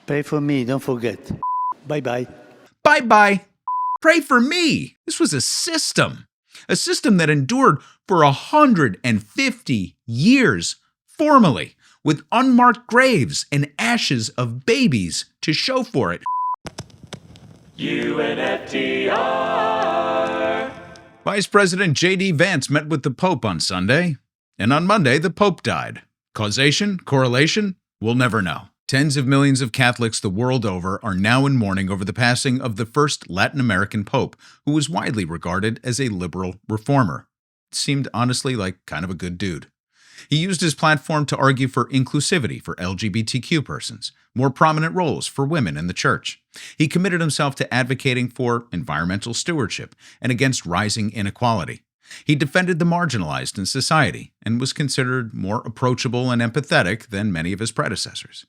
Pray for me, don't forget. Bye-bye. Bye-bye. Pray for me. This was a system that endured for 150 years formally, with unmarked graves and ashes of babies to show for it. UNFTR. Vice President J.D. Vance met with the Pope on Sunday, and on Monday the Pope died. Causation? Correlation? We'll never know. Tens of millions of Catholics the world over are now in mourning over the passing of the first Latin American Pope, who was widely regarded as a liberal reformer. It seemed honestly like kind of a good dude. He used his platform to argue for inclusivity for LGBTQ persons, more prominent roles for women in the church. He committed himself to advocating for environmental stewardship and against rising inequality. He defended the marginalized in society and was considered more approachable and empathetic than many of his predecessors.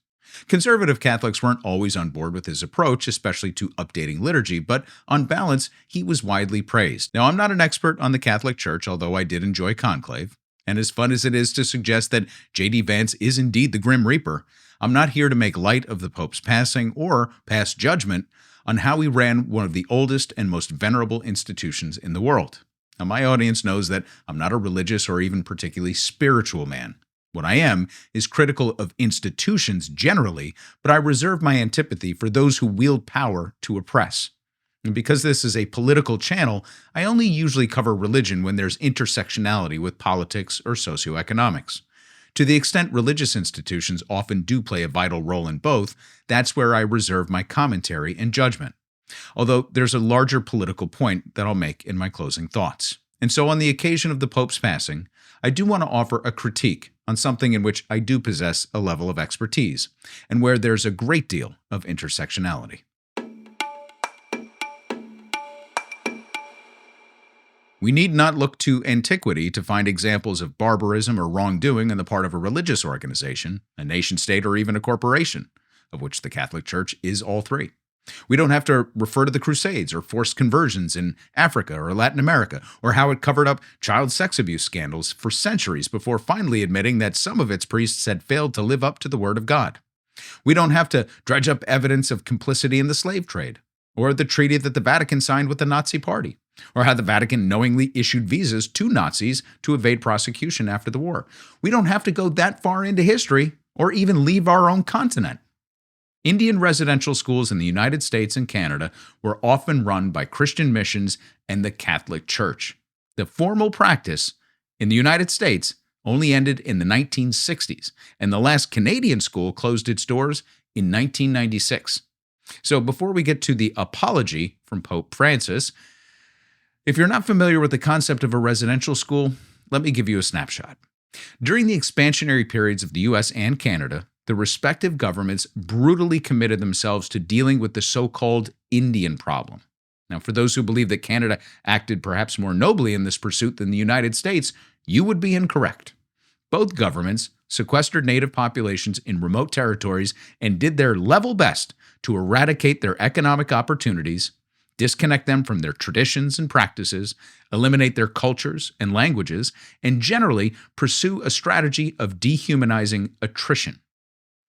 Conservative Catholics weren't always on board with his approach, especially to updating liturgy, but on balance, he was widely praised. Now, I'm not an expert on the Catholic Church, although I did enjoy Conclave. And as fun as it is to suggest that J.D. Vance is indeed the Grim Reaper, I'm not here to make light of the Pope's passing or pass judgment on how he ran one of the oldest and most venerable institutions in the world. Now, my audience knows that I'm not a religious or even particularly spiritual man. What I am is critical of institutions generally, but I reserve my antipathy for those who wield power to oppress. And because this is a political channel, I only usually cover religion when there's intersectionality with politics or socioeconomics. To the extent religious institutions often do play a vital role in both, that's where I reserve my commentary and judgment. Although there's a larger political point that I'll make in my closing thoughts. And so on the occasion of the Pope's passing, I do want to offer a critique on something in which I do possess a level of expertise, and where there's a great deal of intersectionality. We need not look to antiquity to find examples of barbarism or wrongdoing on the part of a religious organization, a nation-state, or even a corporation, of which the Catholic Church is all three. We don't have to refer to the Crusades or forced conversions in Africa or Latin America, or how it covered up child sex abuse scandals for centuries before finally admitting that some of its priests had failed to live up to the Word of God. We don't have to dredge up evidence of complicity in the slave trade, or the treaty that the Vatican signed with the Nazi Party, or how the Vatican knowingly issued visas to Nazis to evade prosecution after the war. We don't have to go that far into history, or even leave our own continent. Indian residential schools in the United States and Canada were often run by Christian missions and the Catholic Church. The formal practice in the United States only ended in the 1960s, and the last Canadian school closed its doors in 1996. So before we get to the apology from Pope Francis, if you're not familiar with the concept of a residential school, let me give you a snapshot. During the expansionary periods of the U.S. and Canada, the respective governments brutally committed themselves to dealing with the so-called Indian problem. Now, for those who believe that Canada acted perhaps more nobly in this pursuit than the United States, you would be incorrect. Both governments sequestered native populations in remote territories and did their level best to eradicate their economic opportunities, disconnect them from their traditions and practices, eliminate their cultures and languages, and generally pursue a strategy of dehumanizing attrition.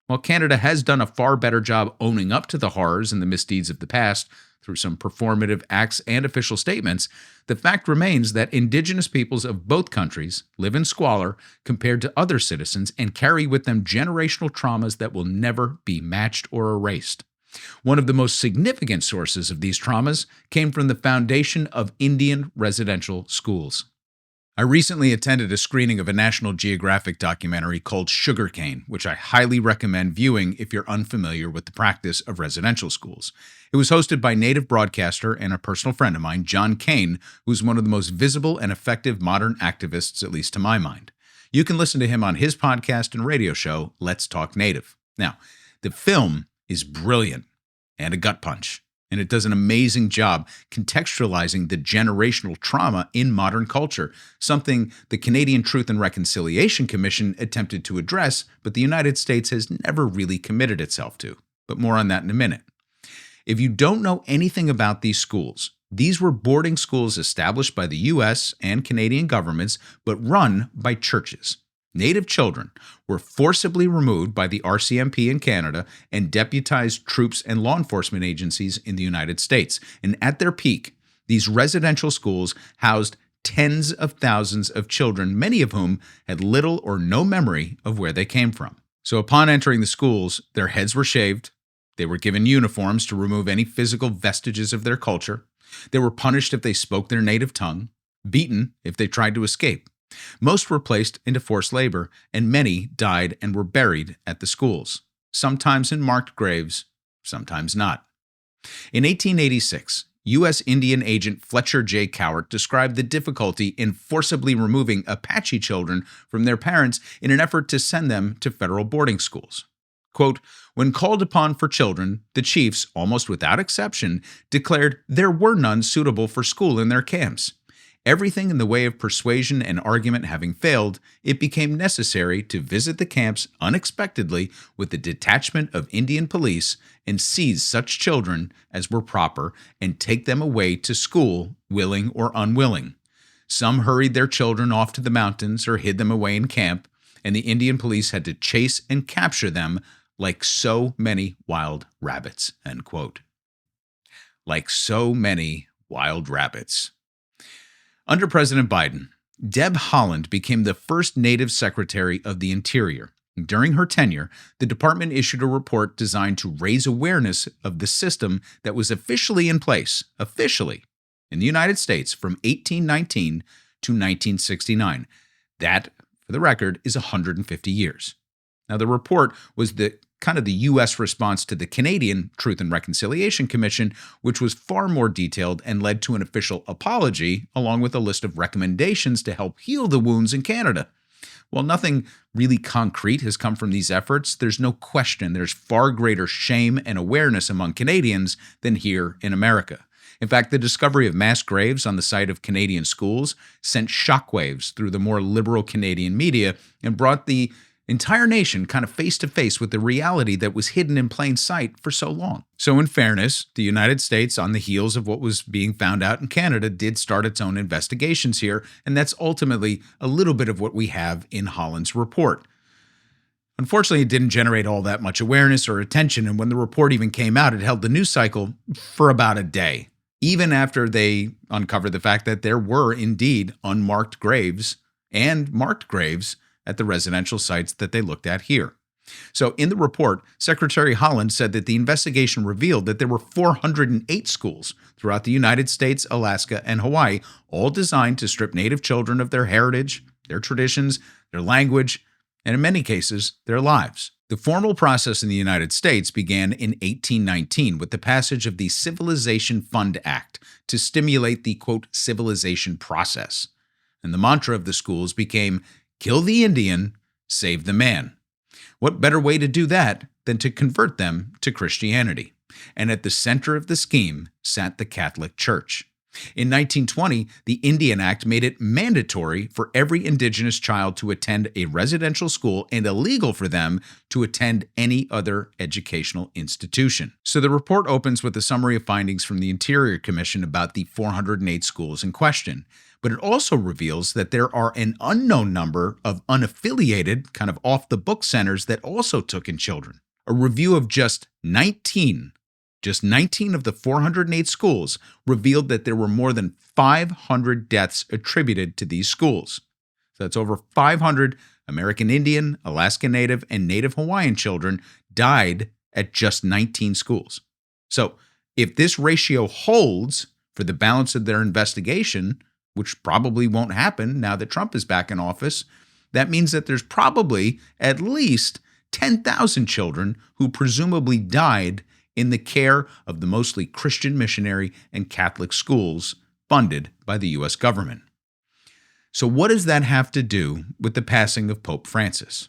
While Canada has done a far better job owning up to the horrors and the misdeeds of the past through some performative acts and official statements, the fact remains that Indigenous peoples of both countries live in squalor compared to other citizens and carry with them generational traumas that will never be matched or erased. One of the most significant sources of these traumas came from the foundation of Indian residential schools. I recently attended a screening of a National Geographic documentary called Sugarcane, which I highly recommend viewing if you're unfamiliar with the practice of residential schools. It was hosted by native broadcaster and a personal friend of mine, John Kane, who's one of the most visible and effective modern activists, at least to my mind. You can listen to him on his podcast and radio show, Let's Talk Native. Now, the film is brilliant and a gut punch, and it does an amazing job contextualizing the generational trauma in modern culture, something the Canadian Truth and Reconciliation Commission attempted to address, but the United States has never really committed itself to. But more on that in a minute. If you don't know anything about these schools, these were boarding schools established by the U.S. and Canadian governments, but run by churches. Native children were forcibly removed by the RCMP in Canada and deputized troops and law enforcement agencies in the United States. And at their peak, these residential schools housed tens of thousands of children, many of whom had little or no memory of where they came from. So upon entering the schools, their heads were shaved, they were given uniforms to remove any physical vestiges of their culture, they were punished if they spoke their native tongue, beaten if they tried to escape. Most were placed into forced labor, and many died and were buried at the schools, sometimes in marked graves, sometimes not. In 1886, U.S. Indian agent Fletcher J. Cowart described the difficulty in forcibly removing Apache children from their parents in an effort to send them to federal boarding schools. Quote, "When called upon for children, the chiefs, almost without exception, declared there were none suitable for school in their camps. Everything in the way of persuasion and argument having failed, it became necessary to visit the camps unexpectedly with a detachment of Indian police and seize such children as were proper and take them away to school, willing or unwilling. Some hurried their children off to the mountains or hid them away in camp, and the Indian police had to chase and capture them like so many wild rabbits." End quote. Like so many wild rabbits. Under President Biden, Deb Haaland became the first Native Secretary of the Interior. During her tenure, the department issued a report designed to raise awareness of the system that was officially in place, in the United States from 1819 to 1969. That, for the record, is 150 years. Now, the report was the U.S. response to the Canadian Truth and Reconciliation Commission, which was far more detailed and led to an official apology, along with a list of recommendations to help heal the wounds in Canada. While nothing really concrete has come from these efforts, there's no question there's far greater shame and awareness among Canadians than here in America. In fact, the discovery of mass graves on the site of Canadian schools sent shockwaves through the more liberal Canadian media and brought the entire nation kind of face to face with the reality that was hidden in plain sight for so long. So in fairness, the United States, on the heels of what was being found out in Canada, did start its own investigations here, and that's ultimately a little bit of what we have in Haaland's report. Unfortunately, it didn't generate all that much awareness or attention, and when the report even came out, it held the news cycle for about a day, even after they uncovered the fact that there were indeed unmarked graves and marked graves at the residential sites that they looked at here. So in the report, Secretary Haaland said that the investigation revealed that there were 408 schools throughout the United States, Alaska, and Hawaii, all designed to strip Native children of their heritage, their traditions, their language, and in many cases, their lives. The formal process in the United States began in 1819 with the passage of the Civilization Fund Act to stimulate the, quote, civilization process. And the mantra of the schools became, "Kill the Indian, save the man." What better way to do that than to convert them to Christianity? And at the center of the scheme sat the Catholic Church. In 1920, the Indian Act made it mandatory for every indigenous child to attend a residential school and illegal for them to attend any other educational institution. So the report opens with a summary of findings from the Interior Commission about the 408 schools in question. But it also reveals that there are an unknown number of unaffiliated, kind of off-the-book centers that also took in children. A review of just 19 of the 408 schools revealed that there were more than 500 deaths attributed to these schools. So that's over 500 American Indian, Alaska Native, and Native Hawaiian children died at just 19 schools. So if this ratio holds for the balance of their investigation, which probably won't happen now that Trump is back in office, that means that there's probably at least 10,000 children who presumably died in the care of the mostly Christian missionary and Catholic schools funded by the U.S. government. So what does that have to do with the passing of Pope Francis?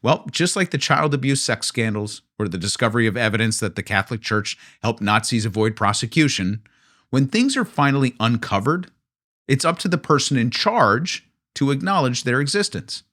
Well, just like the child abuse sex scandals or the discovery of evidence that the Catholic Church helped Nazis avoid prosecution, when things are finally uncovered, it's up to the person in charge to acknowledge their existence.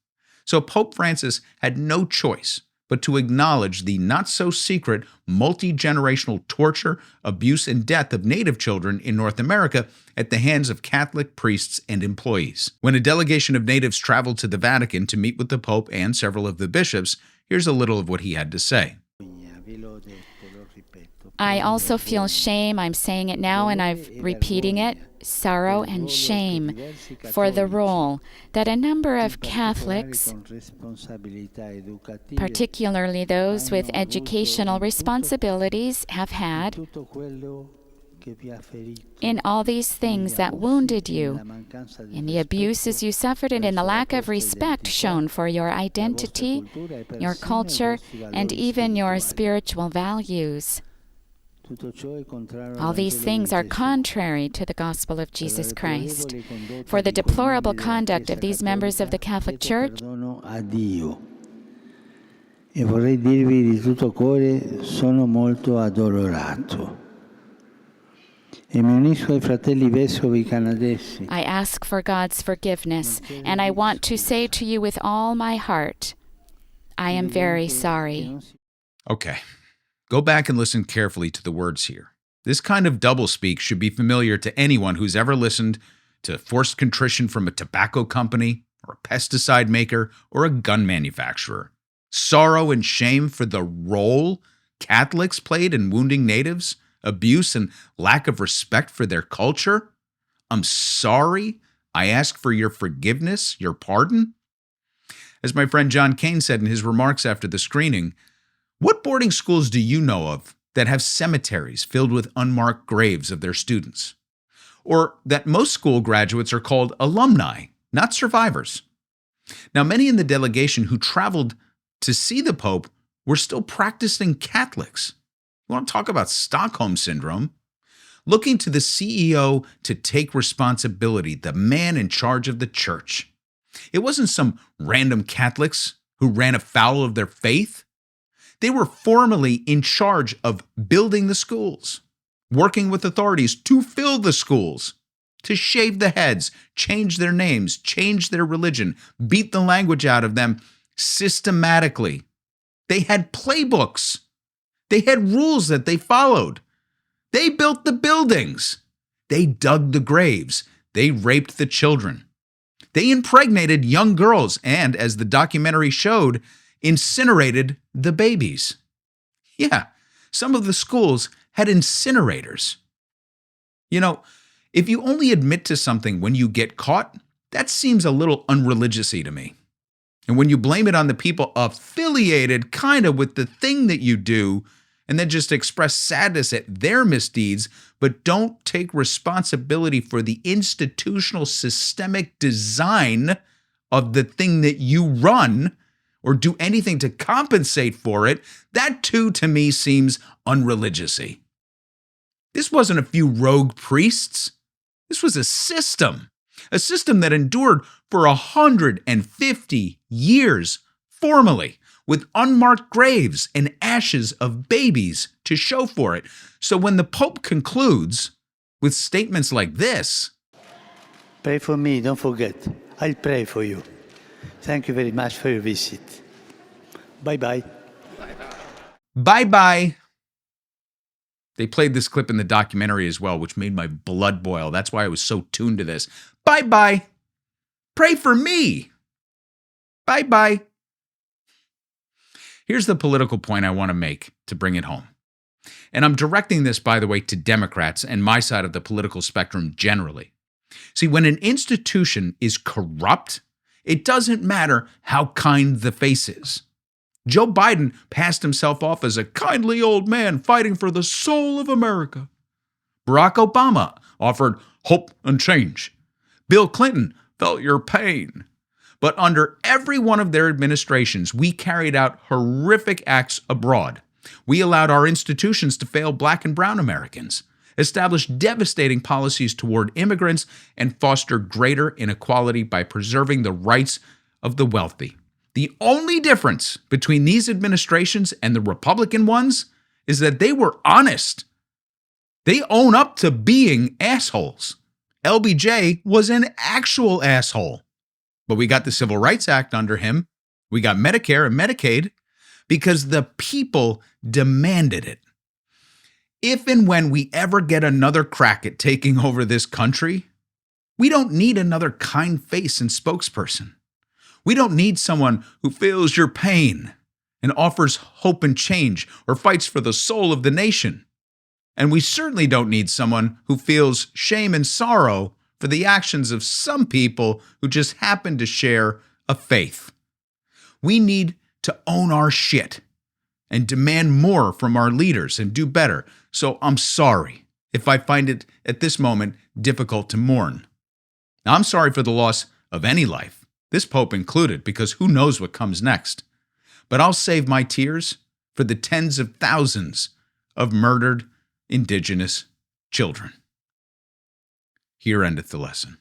So Pope Francis had no choice but to acknowledge the not-so-secret multi-generational torture, abuse, and death of Native children in North America at the hands of Catholic priests and employees. When a delegation of natives traveled to the Vatican to meet with the Pope and several of the bishops, here's a little of what he had to say. I also feel shame, I'm saying it now and I'm repeating it, sorrow and shame for the role that a number of Catholics, particularly those with educational responsibilities, have had in all these things that wounded you, in the abuses you suffered, and in the lack of respect shown for your identity, your culture, and even your spiritual values. All these things are contrary to the gospel of Jesus Christ. For the deplorable conduct of these members of the Catholic Church, E vorrei dirvi di tutto cuore, sono molto addolorato. E mi unisco ai fratelli vescovi canadesi. I ask for God's forgiveness, and I want to say to you with all my heart, I am very sorry. Okay. Go back and listen carefully to the words here. This kind of doublespeak should be familiar to anyone who's ever listened to forced contrition from a tobacco company, or a pesticide maker, or a gun manufacturer. Sorrow and shame for the role Catholics played in wounding natives, abuse and lack of respect for their culture. I'm sorry. I ask for your forgiveness, your pardon. As my friend John Kane said in his remarks after the screening, what boarding schools do you know of that have cemeteries filled with unmarked graves of their students? Or that most school graduates are called alumni, not survivors? Now, many in the delegation who traveled to see the Pope were still practicing Catholics. You want to talk about Stockholm Syndrome? Looking to the CEO to take responsibility, the man in charge of the church. It wasn't some random Catholics who ran afoul of their faith. They were formally in charge of building the schools, working with authorities to fill the schools, to shave the heads, change their names, change their religion, beat the language out of them systematically. They had playbooks. They had rules that they followed. They built the buildings. They dug the graves. They raped the children. They impregnated young girls and, as the documentary showed, incinerated the babies. Yeah, some of the schools had incinerators. You know, if you only admit to something when you get caught, that seems a little unreligious-y to me. And when you blame it on the people affiliated kind of with the thing that you do, and then just express sadness at their misdeeds, but don't take responsibility for the institutional systemic design of the thing that you run, or do anything to compensate for it, that too to me seems unreligious-y. This wasn't a few rogue priests. This was a system that endured for 150 years formally, with unmarked graves and ashes of babies to show for it. So when the Pope concludes with statements like this, Pray for me, don't forget. I'll pray for you. Thank you very much for your visit. Bye-bye. Bye-bye. They played this clip in the documentary as well, which made my blood boil. That's why I was so tuned to this. Bye-bye. Pray for me. Bye-bye. Here's the political point I want to make to bring it home. And I'm directing this, by the way, to Democrats and my side of the political spectrum generally. See, when an institution is corrupt, it doesn't matter how kind the face is. Joe Biden passed himself off as a kindly old man fighting for the soul of America. Barack Obama offered hope and change. Bill Clinton felt your pain. But under every one of their administrations, we carried out horrific acts abroad. We allowed our institutions to fail Black and brown Americans, established devastating policies toward immigrants, and fostered greater inequality by preserving the rights of the wealthy. The only difference between these administrations and the Republican ones is that they were honest. They own up to being assholes. LBJ was an actual asshole. But we got the Civil Rights Act under him. We got Medicare and Medicaid. because the people demanded it. If and when we ever get another crack at taking over this country, we don't need another kind face and spokesperson. We don't need someone who feels your pain and offers hope and change or fights for the soul of the nation. And we certainly don't need someone who feels shame and sorrow for the actions of some people who just happen to share a faith. We need to own our shit and demand more from our leaders and do better. So I'm sorry if I find it at this moment difficult to mourn. Now, I'm sorry for the loss of any life, this Pope included, because who knows what comes next. But I'll save my tears for the tens of thousands of murdered indigenous children. Here endeth the lesson.